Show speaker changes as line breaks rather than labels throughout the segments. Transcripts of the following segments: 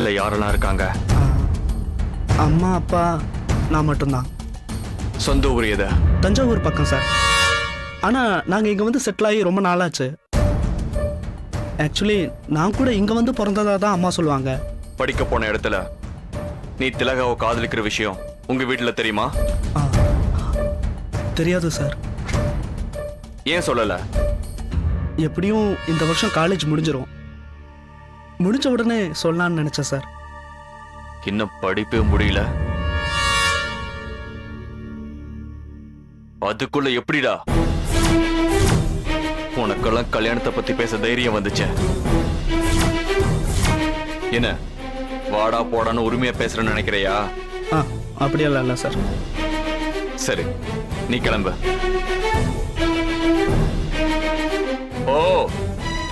வீட்டுல யாரெல்லாம் இருக்காங்க?
அம்மா அப்பா நான் மட்டும்தான்.
சொந்த ஊர் எது?
தஞ்சாவூர் பக்கம் சார். ஆனா நாங்க இங்க வந்து செட்டில் ஆகி ரொம்ப நாளாச்சு. ஆக்சுவலி நான் கூட இங்க வந்து பிறந்ததா தான் அம்மா சொல்லுவாங்க.
படிக்க போன இடத்துல நீ திலகாவை காதலிக்கிற விஷயம் உங்க வீட்டுல தெரியுமா?
தெரியாது சார்.
ஏன் சொல்லல?
எப்படியும் இந்த வருஷம் காலேஜ் முடிஞ்சிரும். முடிஞ்ச உடனே சொல்லலாம்னு நினைச்சேன் சார்.
இன்னும் படிப்பே முடியல, அதுக்குள்ள எப்படிடா உனக்கெல்லாம் கல்யாணத்தை பத்தி பேச தைரியம் வந்துச்சு? என்ன வாடா போடான்னு உரிமையா பேசுறேன்னு நினைக்கிறையா?
அப்படியெல்லாம் இல்லை சார்.
சரி, நீ கிளம்பு. ஓ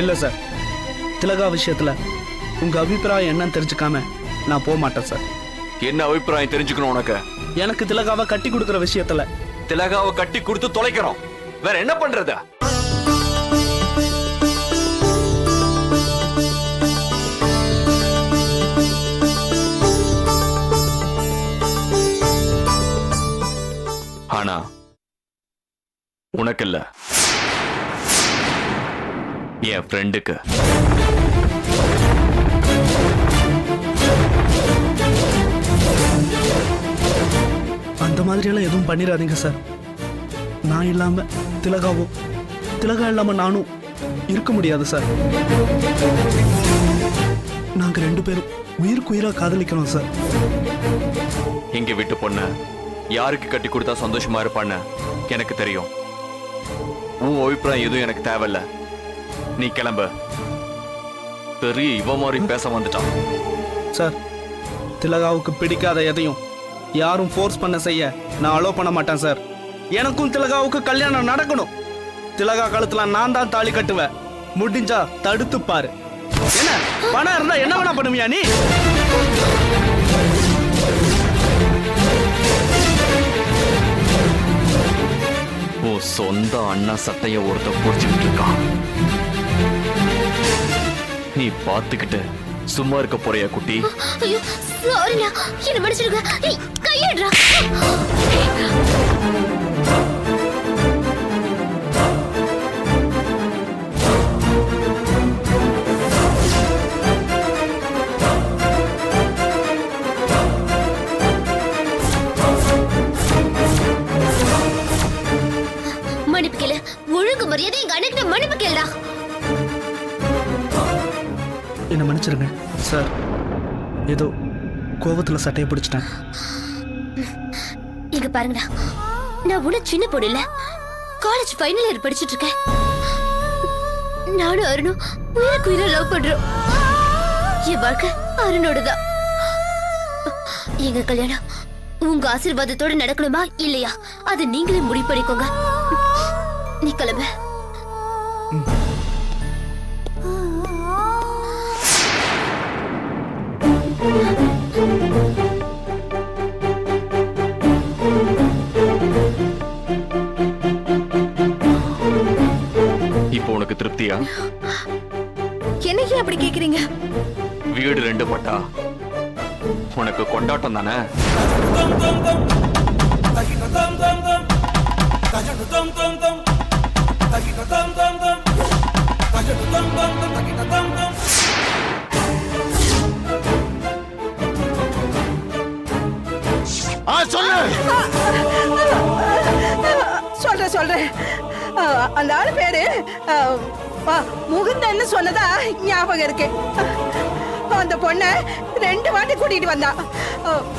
இல்லை சார், திலகா விஷயத்துல உங்க அபிப்பிராயம் என்னன்னு தெரிஞ்சுக்காம நான் போக மாட்டேன் சார்.
என்ன அபிப்பிராயம் தெரிஞ்சுக்கணும் உனக்கு?
எனக்கு திலகாவை கட்டி கொடுக்குற விஷயத்துல.
திலகாவை கட்டி கொடுத்து தொலைக்கிறோம், வேற என்ன பண்றது? ஆனா உனக்கு இல்ல, என் ஃப்ரெண்டுக்கு.
அந்த மாதிரியெல்லாம் எதுவும் பண்ணிடாதீங்க சார். நான் இல்லாம திலகாவும், திலகா இல்லாம நானும் இருக்க முடியாது சார். நாங்க 2 பேரும் உயிருக்கு உயிரா காதலிக்கிறோம் சார்.
எங்க வீட்டு பொண்ண யாருக்கு கட்டி கொடுத்தா சந்தோஷமா இருப்பான்னு எனக்கு தெரியும். உன் அபிப்பிராயம் எதுவும் எனக்கு தேவையில்ல, நீ கிளம்பு. பெரிய இவ மாதிரி பேச வந்துட்டான்
சார். திலகாவுக்கு பிடிக்காத எதையும் யாரும் ஃபோர்ஸ் பண்ண செய்ய நான் அலோ பண்ண மாட்டேன் சார். எனக்கும் திலகாவுக்கு கல்யாணம் நடக்கணும். திலகா கழுத்துல நான் தான் தாலி கட்டுவேன். முடிஞ்சா தடுத்து பாரு. என்ன பணம் இருந்தா என்ன வேணா பண்ணுவியா நீ?
உன் சொந்த அண்ணா சட்டைய ஒருத்த புடிச்சுக்கிட்டு இருக்கான். நீ பாத்துக்கிட்டு சும்மா இருக்க போறியா குட்டி?
ஐயோ சாரிண்ணா, என்ன மன்னிச்சிடுங்க. ஏய் கையேடுறா. மன்னிப்பு கேளு. ஒழுங்கு மரியாதை எங்க அண்ணன் கிட்ட மன்னிப்பு கேளுடா.
என்ன மன்னிச்சிருங்க சார். ஏதோ கோபத்துல சட்டையை பிடிச்சிட்டேன்.
இங்க பாருங்கடா, நான் உன சின்ன பொண்ணு இல்ல, காலேஜ் ஃபைனல் இயர் படிச்சிட்டு இருக்கேன். நானும் அருணும் உயிருக்கு உயிரை லவ் பண்றோம். என் வாழ்க்கை அருணோடதான். எங்க கல்யாணம் உங்க ஆசீர்வாதத்தோட நடக்கணுமா இல்லையா அது நீங்களே முடிவு பண்ணிக்கோங்க. நீ கிளம்பு.
இப்போ உனக்கு திருப்தியா?
என்னைக்கு அப்படி கேக்குறீங்க?
வீடு 2 பட்டா உனக்கு கொண்டாட்டம் தானே?
சொல்றேன். அந்த ஆளு பேரு முகுந்தன்னு சொன்னதா ஞாபகம் இருக்கு. அந்த பொண்ண 2 வாட்டி கூட்டிட்டு வந்தா.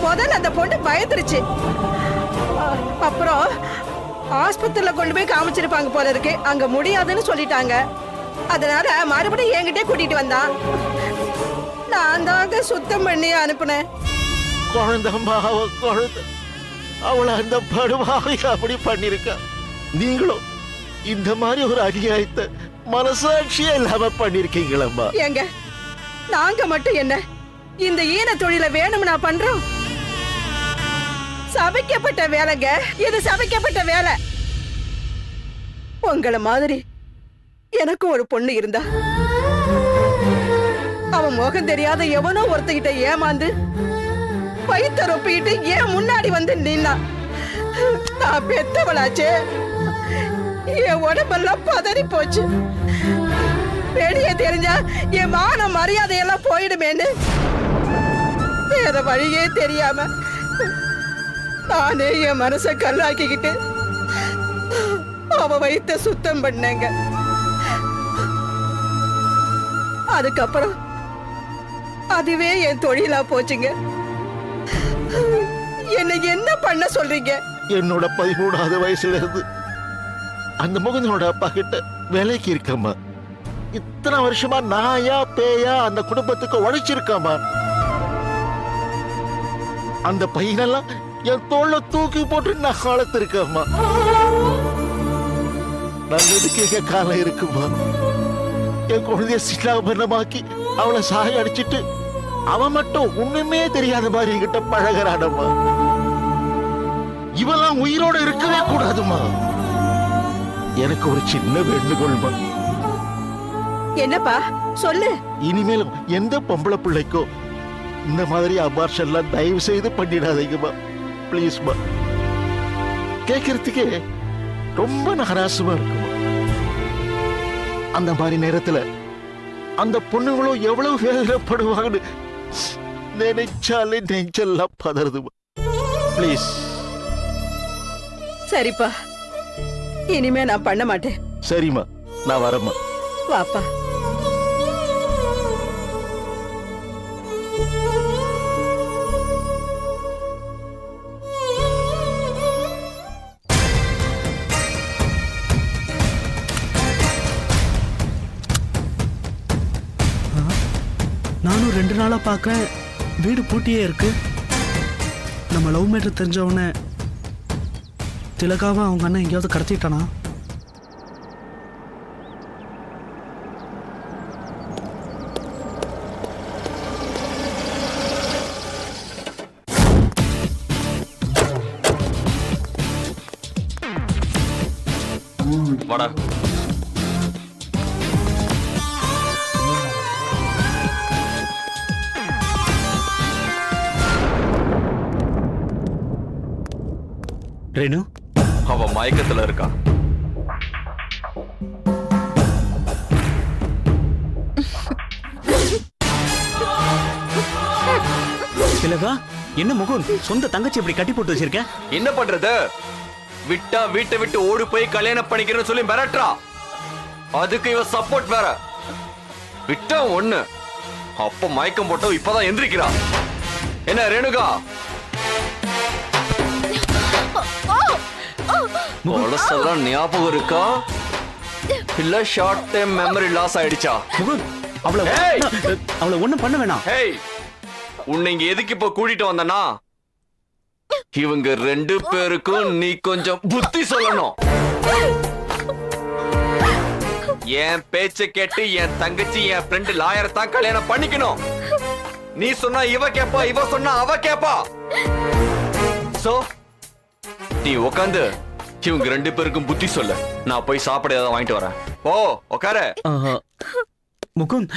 முதல்ல அந்த பொண்ணு பயந்துருச்சு. அப்புறம் ஆஸ்பத்திரியில கொண்டு போய் காமிச்சிருப்பாங்க போல இருக்கு. அங்க முடியாதுன்னு சொல்லிட்டாங்க. அதனால மறுபடியும் என்கிட்டே கூட்டிட்டு வந்தான். நான் தாங்க சுத்தம் பண்ணி அனுப்புனேன்.
குழந்தை அவளை அந்த படுவாவை அப்படி பண்ணிருக்க. நீங்களும் இந்த மாதிரி ஒரு அநியாயத்தை மனசாட்சியே இல்லாம பண்ணிருக்கீங்களம்மா.
ஏங்க நாங்க மட்டும் என்ன இந்த ஈன தொழிலை வேணும்னா பண்றோம்? சபிக்கப்பட்ட வேலைங்க இது, சபிக்கப்பட்ட வேலை. உங்களை மாதிரி எனக்கும் ஒரு பொண்ணு இருந்தா, அவன் முகம் தெரியாத எவனோ ஒருத்தகிட்ட ஏமாந்து வயிற்ற ரொப்பிக்கிட்டு ஏன் முன்னாடி வந்து நின்னா. நான் பெத்தவளாச்சே, என் உடம்பெல்லாம் பதறி போச்சு. வெளியே தெரிஞ்சா என் மான மரியாதையெல்லாம் போயிடுமேன்னு வேற வழியே தெரியாம நானே என் மனசை கல்லாக்கிக்கிட்டு அவ வயிற்ற சுத்தம் பண்ணேங்க. அதுக்கப்புறம் அதுவே என் தொழிலா போச்சுங்க. என்ன என்ன பண்ண சொல்றீங்க?
என்னோட 13வது வயசுல இருந்து அந்த முகுந்தனோட அப்பா கிட்ட வேலைக்கு இருக்கம்மா. இத்தனை வருஷமா நாயா பேயா அந்த குடும்பத்துக்கு உழைச்சிருக்காமா. அந்த பையனெல்லாம் என் தோல்ல தூக்கி போட்டு நான் காலத்திருக்கம்மா. நல்லதுக்கு எங்க காலம் இருக்குமா? என் குழந்தைய சிலாபரணமாக்கி அவளை சாய அடிச்சிட்டு அவன் மட்டும் ஒண்ணுமே தெரியாத மாதிரி என்கிட்ட பழகிறானம்மா. இவெல்லாம் உயிரோட இருக்கவே கூடாதுமா. எனக்கு ஒரு சின்ன வேண்டுகோள்மா.
என்னப்பா சொல்லு.
இனிமேலும் எந்த பொம்பளை பிள்ளைக்கோ இந்த மாதிரி அபார்ஷன் எல்லாம் தயவு செய்து பண்ணிடாதீங்கம்மா. பிளீஸ்மா. கேட்கறதுக்கே ரொம்ப நகராசமா இருக்குமா. அந்த மாதிரி நேரத்துல அந்த பொண்ணுங்களும் எவ்வளவு வேதனைப்படுவாங்கன்னு நினைச்சாலே நெஞ்செல்லாம் பதறுதுமா. பிளீஸ்.
சரிப்பா, இனிமே நான் பண்ண மாட்டேன்.
சரிம்மா, நான் வரேம்மா.
வாப்பா.
நானும் 2 நாளா பார்க்கறேன், வீடு பூட்டியே இருக்கு. நம்ம லவ் மேட்டர் தெரிஞ்சவன திலகாவை அவங்க அண்ணன் எங்கேயாவது கடத்திட்டானா?
வாடா.
ரேணு,
அவ மயக்கத்துல இருக்கா.
திலகா, என்ன முகுந்த் சொந்த தங்கச்சி இப்படி கட்டி போட்டு வச்சிருக்க?
என்ன பண்றது? விட்டா வீட்டை விட்டு ஓடி போய் கல்யாணம் பண்ணிக்கிறேன்னு சொல்லி மிரட்டுறா. அதுக்கு இவ சப்போர்ட் வேற. விட்டா ஒண்ணு, அப்ப மயக்கம் போட்டோ இப்பதான் எந்திரிக்கிறா. என்ன ரேணுகா, பழசெல்லாம் ஞாபகம் இருக்கா இல்ல ஷார்ட் டைம் மெமரி லாஸ் ஆயிடுச்சா?
முகுந்த், அவளை ஒண்ணும் பண்ண வேணாம்.
ஹேய், உன்னை இங்க எதுக்கு இப்ப கூட்டிட்டு வந்தனா? இவங்க 2 பேருக்கும் நீ கொஞ்சம் புத்தி சொல்லணும். என் பேச்ச கேட்டு என் தங்கச்சி என் ஃப்ரெண்ட் லாயரை தான் கல்யாணம் பண்ணிக்கணும். நீ சொன்னா இவ கேப்பா, இவ சொன்னா அவ கேப்பா. சோ நீ உட்காந்து இவங்க 2 பேருக்கும் புத்தி சொல்ல. நான் போய் சாப்பிட ஏதாவது வாங்கிட்டு வரேன். ஓ உட்கார.
Mukund,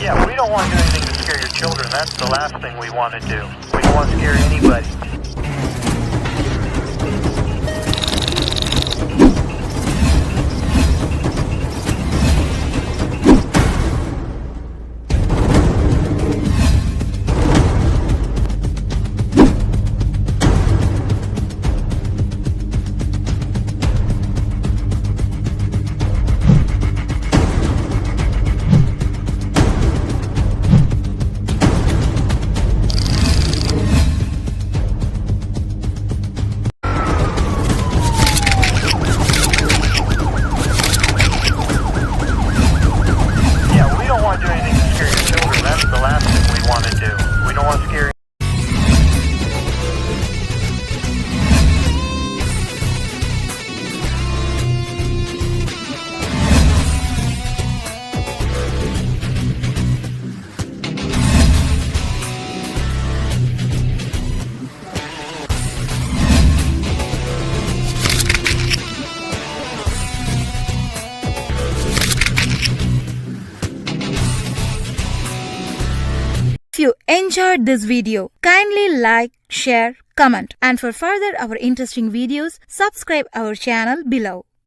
Yeah, we don't want to do anything to scare your children. That's the last thing we want to do. We don't want to scare anybody.
you enjoyed this video, kindly like, share, comment, and for further our interesting videos, subscribe our channel below.